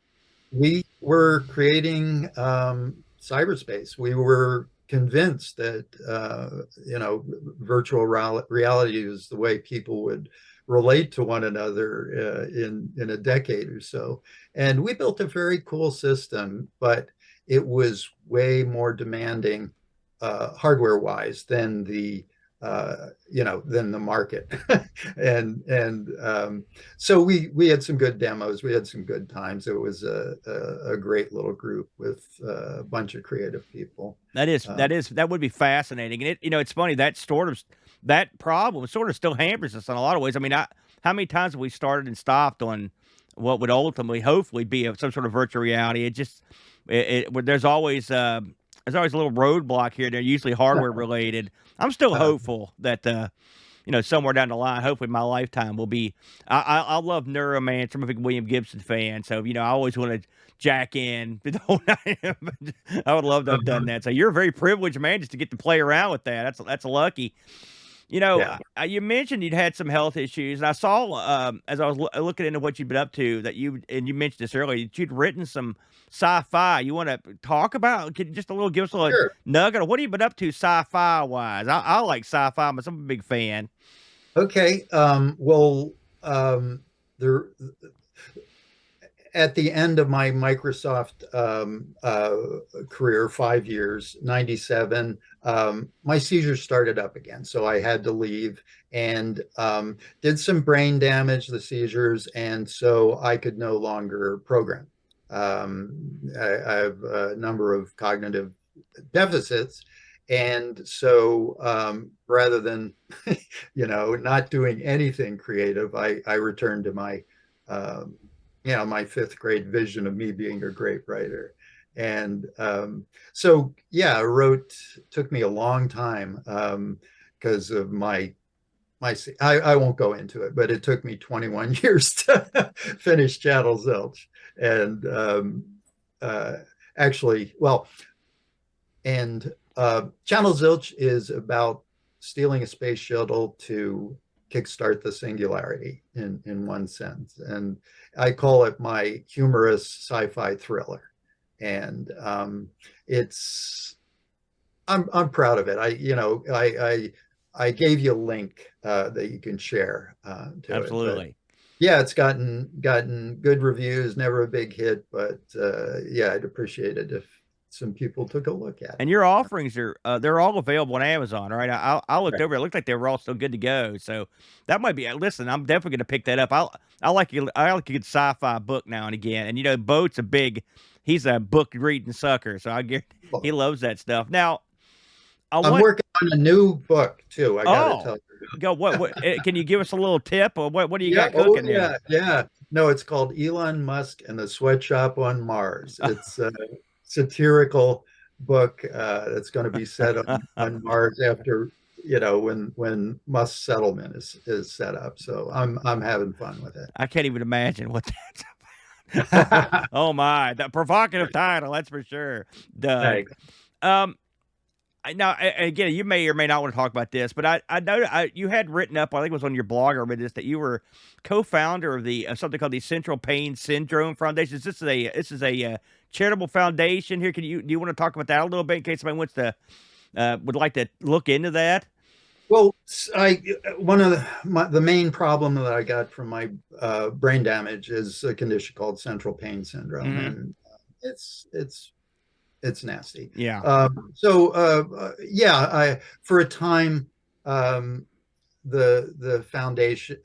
[SPEAKER 2] we were creating cyberspace. We were convinced that virtual reality is the way people would relate to one another in a decade or so. And we built a very cool system, but it was way more demanding hardware wise than the market. And so we had some good demos. We had some good times. It was a great little group with a bunch of creative people.
[SPEAKER 1] That would be fascinating. And it's funny that problem sort of still hampers us in a lot of ways. I mean, how many times have we started and stopped on what would ultimately, hopefully, be some sort of virtual reality? It just there's always a little roadblock here. They're usually hardware related. I'm still hopeful that somewhere down the line, hopefully my lifetime will be. I love Neuromancer. I'm a big William Gibson fan, so I always want to jack in the whole night. I would love to have done that. So you're a very privileged man just to get to play around with that. That's lucky.
[SPEAKER 2] Yeah.
[SPEAKER 1] You mentioned you'd had some health issues, and I saw as I was looking into what you've been up to that you mentioned this earlier that you'd written some sci-fi. You want to talk about? Can you just give us a little
[SPEAKER 2] Sure.
[SPEAKER 1] nugget of what have you been up to sci-fi wise? I like sci-fi, but I'm a big fan.
[SPEAKER 2] Okay. Well, there at the end of my Microsoft career, 5 years, 97, my seizures started up again. So I had to leave and did some brain damage, the seizures, and so I could no longer program. I have a number of cognitive deficits. And so rather than, not doing anything creative, I returned to um, my fifth grade vision of me being a great writer. And so, yeah, took me a long time because of I won't go into it, but it took me 21 years to finish Channel Zilch. And uh, actually, well, and Channel Zilch is about stealing a space shuttle to kickstart the singularity in one sense. And I call it my humorous sci-fi thriller. And I'm proud of it. I gave you a link that you can share to it. But
[SPEAKER 1] Absolutely.
[SPEAKER 2] yeah, it's gotten good reviews. Never a big hit, but yeah, I'd appreciate it some people took a look at
[SPEAKER 1] And
[SPEAKER 2] it.
[SPEAKER 1] your offerings are they're all available on Amazon, right? I looked
[SPEAKER 2] Right.
[SPEAKER 1] over. It looked like they were all still good to go. So that might be. Listen, I'm definitely going to pick that up. I like a good sci-fi book now and again. And Boat's a big. He's a book reading sucker, so I get he
[SPEAKER 2] Well,
[SPEAKER 1] loves that stuff. Now I
[SPEAKER 2] I'm
[SPEAKER 1] want.
[SPEAKER 2] working on a new book too. I got to
[SPEAKER 1] Oh,
[SPEAKER 2] tell you.
[SPEAKER 1] go what? Can you give us a little tip or what? What do you
[SPEAKER 2] Yeah.
[SPEAKER 1] got
[SPEAKER 2] Oh,
[SPEAKER 1] cooking there?
[SPEAKER 2] yeah. Yeah. No, it's called Elon Musk and the Sweatshop on Mars. It's a satirical book that's going to be set on Mars after when Musk's settlement is set up. So I'm having fun with it.
[SPEAKER 1] I can't even imagine what that's about. Oh my, the provocative title, that's for sure, Doug.
[SPEAKER 2] Thanks.
[SPEAKER 1] Um, now again, you may or may not want to talk about this, but I know you had written up, I think it was on your blog or this, that you were co-founder of the something called the Central Pain Syndrome Foundation. This is a charitable foundation here. Do you want to talk about that a little bit in case somebody wants to would like to look into that?
[SPEAKER 2] Well, I one of the main problem that I got from my brain damage is a condition called central pain syndrome,
[SPEAKER 1] Hmm.
[SPEAKER 2] and it's nasty.
[SPEAKER 1] Yeah.
[SPEAKER 2] Yeah, I for a time the foundation,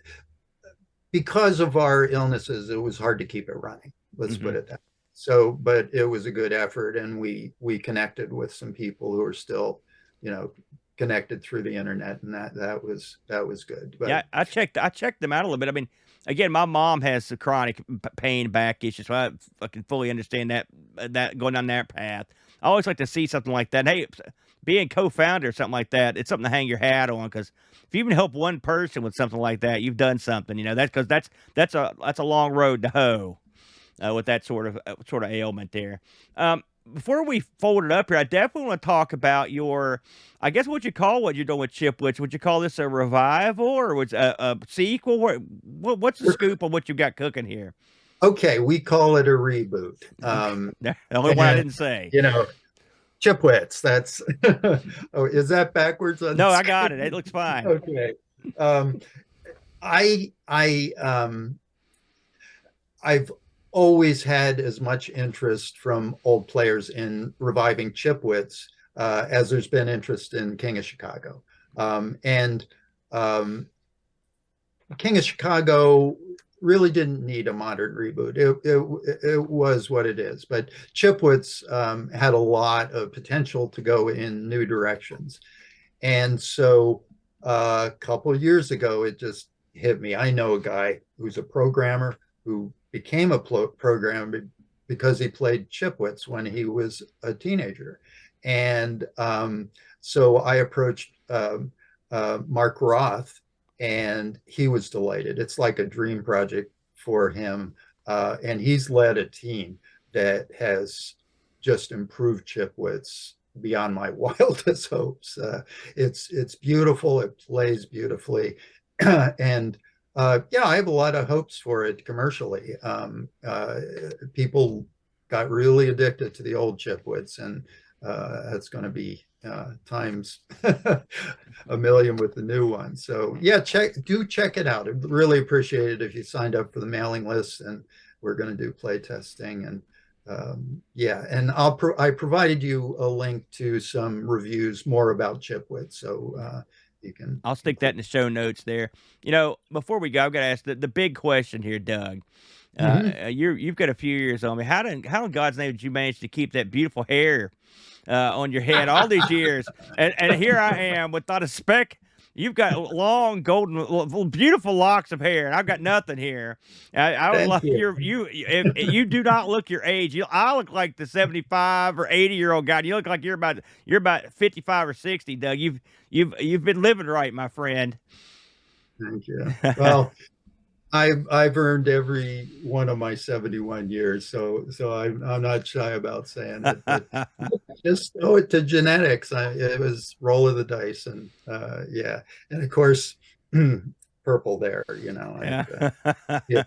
[SPEAKER 2] because of our illnesses, it was hard to keep it running. Let's put
[SPEAKER 1] Hmm.
[SPEAKER 2] it that way. So, but it was a good effort, and we connected with some people who are still, you know, connected through the internet, and that was good.
[SPEAKER 1] Yeah,
[SPEAKER 2] But
[SPEAKER 1] I checked them out a little bit. I mean, again, my mom has the chronic pain back issues, so I can fully understand that going down that path. I always like to see something like that. Hey, being co-founder or something like that, it's something to hang your hat on because if you even help one person with something like that, you've done something. That's because that's a long road to hoe with that sort of ailment there. Before we fold it up here, I definitely want to talk about I guess what you're doing with Chipwits. Would you call this a revival or was a sequel? What's the scoop on what you got cooking here?
[SPEAKER 2] okay, we call it a reboot.
[SPEAKER 1] Okay, the only one I
[SPEAKER 2] And
[SPEAKER 1] didn't say.
[SPEAKER 2] you know, Chipwits. That's oh, is that backwards on the
[SPEAKER 1] No, I got it.
[SPEAKER 2] screen?
[SPEAKER 1] It looks fine.
[SPEAKER 2] Okay. Um, I I've always had as much interest from old players in reviving Chipwits as there's been interest in King of Chicago. And um, King of Chicago really didn't need a modern reboot. It was what it is. But Chipwits had a lot of potential to go in new directions. And so a couple of years ago, it just hit me. I know a guy who's a programmer who became a programmer because he played Chipwits when he was a teenager. And so I approached Mark Roth, and he was delighted. It's like a dream project for him. And he's led a team that has just improved Chipwits beyond my wildest hopes. It's beautiful. It plays beautifully, and yeah, I have a lot of hopes for it commercially. People got really addicted to the old Chipwits, and that's going to be times a million with the new one. So yeah, check it out. I'd really appreciate it if you signed up for the mailing list, and we're going to do play testing and yeah, and I provided you a link to some reviews more about Chipwit, so you can
[SPEAKER 1] I'll stick that in the show notes there. Before we go, I've got to ask the big question here, Doug.
[SPEAKER 2] Mhm.
[SPEAKER 1] You've got a few years on me. How in God's name did you manage to keep that beautiful hair on your head all these years? And here I am with not a speck. You've got long, golden, beautiful locks of hair, and I've got nothing here. I would
[SPEAKER 2] Thank
[SPEAKER 1] love
[SPEAKER 2] you.
[SPEAKER 1] if you do not look your age. I look like the 75 or 80-year-old guy. You look like you're about 55 or 60, Doug. You've been living right, my friend.
[SPEAKER 2] Thank you. Well, I've earned every one of my 71 years, so I'm not shy about saying it, but just owe it to genetics. It was roll of the dice, and yeah, and of course, purple there, you know.
[SPEAKER 1] Yeah.
[SPEAKER 2] Yeah.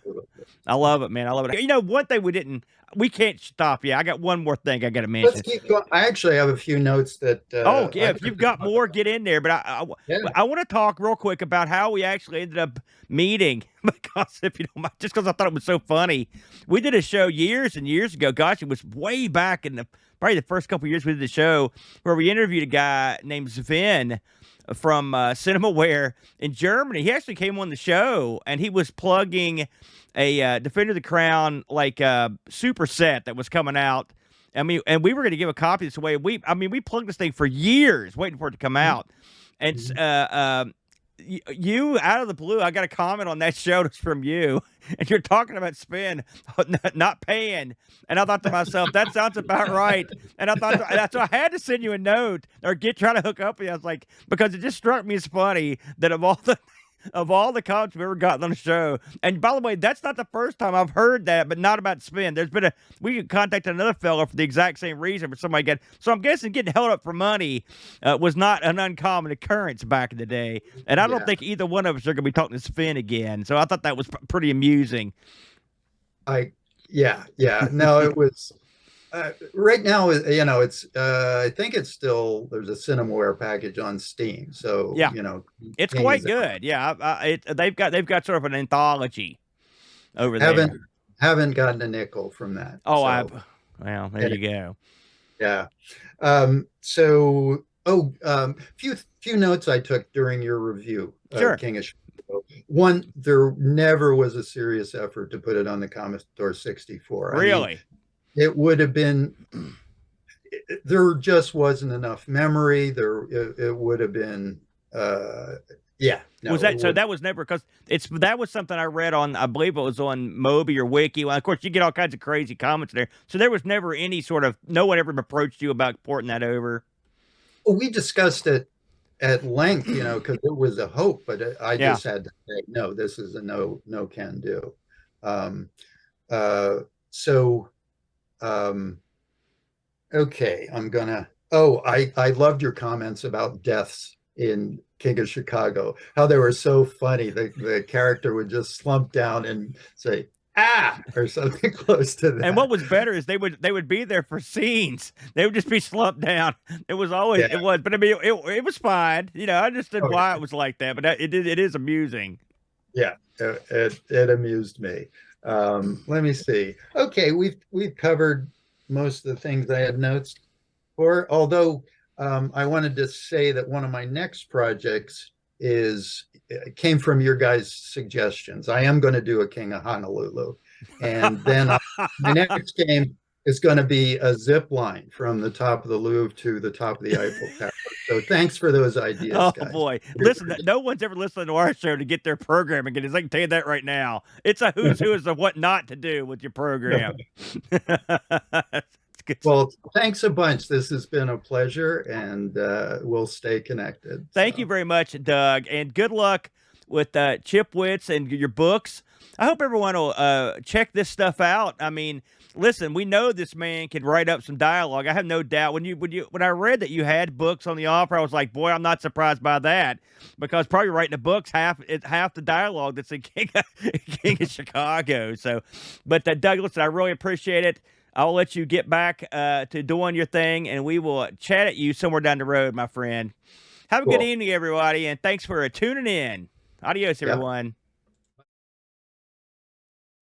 [SPEAKER 1] I love it, man. I love it. One thing we can't stop. Yeah, I got one more thing I got to
[SPEAKER 2] Let's
[SPEAKER 1] mention.
[SPEAKER 2] keep going. I actually have a few notes that
[SPEAKER 1] Oh, yeah,
[SPEAKER 2] I'd
[SPEAKER 1] if
[SPEAKER 2] like
[SPEAKER 1] you've
[SPEAKER 2] to
[SPEAKER 1] got
[SPEAKER 2] talk
[SPEAKER 1] more,
[SPEAKER 2] about.
[SPEAKER 1] get in there. But
[SPEAKER 2] Yeah.
[SPEAKER 1] I want to talk real quick about how we actually ended up meeting because if you don't mind, just because I thought it was so funny. We did a show years and years ago. Gosh, it was way back in probably the first couple of years we did the show where we interviewed a guy named Sven from Cinemaware in Germany. He actually came on the show and he was plugging a Defender of the Crown like super set that was coming out. I mean, and we were going to give a copy this away. We plugged this thing for years, waiting for it to come out. And
[SPEAKER 2] Mhm.
[SPEAKER 1] you out of the blue, I got a comment on that show that's from you, and you're talking about spin not paying, and I thought to myself, that sounds about right. And I thought that's why I had to send you a note or try to hook up with you. I was like, because it just struck me as funny that of all the comments we've ever gotten on the show. And by the way, that's not the first time I've heard that, but not about spin. We contacted another fellow for the exact same reason, but somebody so I'm guessing getting held up for money was not an uncommon occurrence back in the day. And I don't
[SPEAKER 2] Yeah.
[SPEAKER 1] think either one of us are going to be talking to Spin again. So I thought that was pretty amusing.
[SPEAKER 2] I yeah. No, it was right now, you know, it's I think it's still there's a Cinemaware package on Steam. So,
[SPEAKER 1] Yeah,
[SPEAKER 2] you know,
[SPEAKER 1] it's
[SPEAKER 2] King
[SPEAKER 1] quite
[SPEAKER 2] is out.
[SPEAKER 1] good. Yeah, they've got sort of an anthology over
[SPEAKER 2] Haven't
[SPEAKER 1] there.
[SPEAKER 2] haven't gotten a nickel from that.
[SPEAKER 1] Oh,
[SPEAKER 2] So,
[SPEAKER 1] well, there
[SPEAKER 2] anyway,
[SPEAKER 1] you go.
[SPEAKER 2] yeah. Few notes I took during your review of
[SPEAKER 1] Sure.
[SPEAKER 2] King of Chicago. One, there never was a serious effort to put it on the Commodore 64. I mean,
[SPEAKER 1] Really?
[SPEAKER 2] it would have been there just wasn't enough memory. It would have been yeah,
[SPEAKER 1] Was
[SPEAKER 2] no, it
[SPEAKER 1] that so?
[SPEAKER 2] would.
[SPEAKER 1] That was never because that was something I read on. I believe it was on Moby or Wiki. Well, of course, you get all kinds of crazy comments there. So there was never any sort of no one ever approached you about porting that over.
[SPEAKER 2] We discussed it at length, you know, because it was a hope, but I
[SPEAKER 1] Yeah.
[SPEAKER 2] just had to say, no, this is a no can do. Um, uh, so, um, okay, I'm gonna. Oh, I loved your comments about deaths in King of Chicago. How they were so funny. The character would just slump down and say "ah" or something close to
[SPEAKER 1] And what
[SPEAKER 2] that.
[SPEAKER 1] was better is they would be there for scenes. They would just be slumped down. It was always
[SPEAKER 2] Yeah.
[SPEAKER 1] it was, but I mean it was fine. I understood
[SPEAKER 2] Oh,
[SPEAKER 1] why it was like that, but it is amusing.
[SPEAKER 2] yeah. It amused me. Let me see. Okay, we've covered most of the things I had notes for. Although I wanted to say that one of my next projects is came from your guys' suggestions. I am going to do a King of Honolulu, and then my next game is going to be a zip line from the top of the Louvre to the top of the Eiffel Tower. So thanks for those ideas,
[SPEAKER 1] Oh
[SPEAKER 2] guys.
[SPEAKER 1] boy! Listen, no one's ever listened to our show to get their programming. And I can tell you that right now. It's a who's who of what not to do with your program. It's good.
[SPEAKER 2] Well, thanks a bunch. This has been a pleasure, and we'll stay connected.
[SPEAKER 1] Thank you
[SPEAKER 2] So,
[SPEAKER 1] very much, Doug, and good luck with Chipwits and your books. I hope everyone will check this stuff out. I mean, listen, we know this man can write up some dialogue. I have no doubt. When I read that you had books on the offer, I was like, boy, I'm not surprised by that because probably writing the books half the dialogue that's in King of Chicago. So, but Doug, listen, I really appreciate it. I'll let you get back to doing your thing, and we will chat at you somewhere down the road, my friend. Have a good
[SPEAKER 2] cool.
[SPEAKER 1] evening, everybody, and thanks for tuning in. Adios,
[SPEAKER 2] Yeah.
[SPEAKER 1] everyone.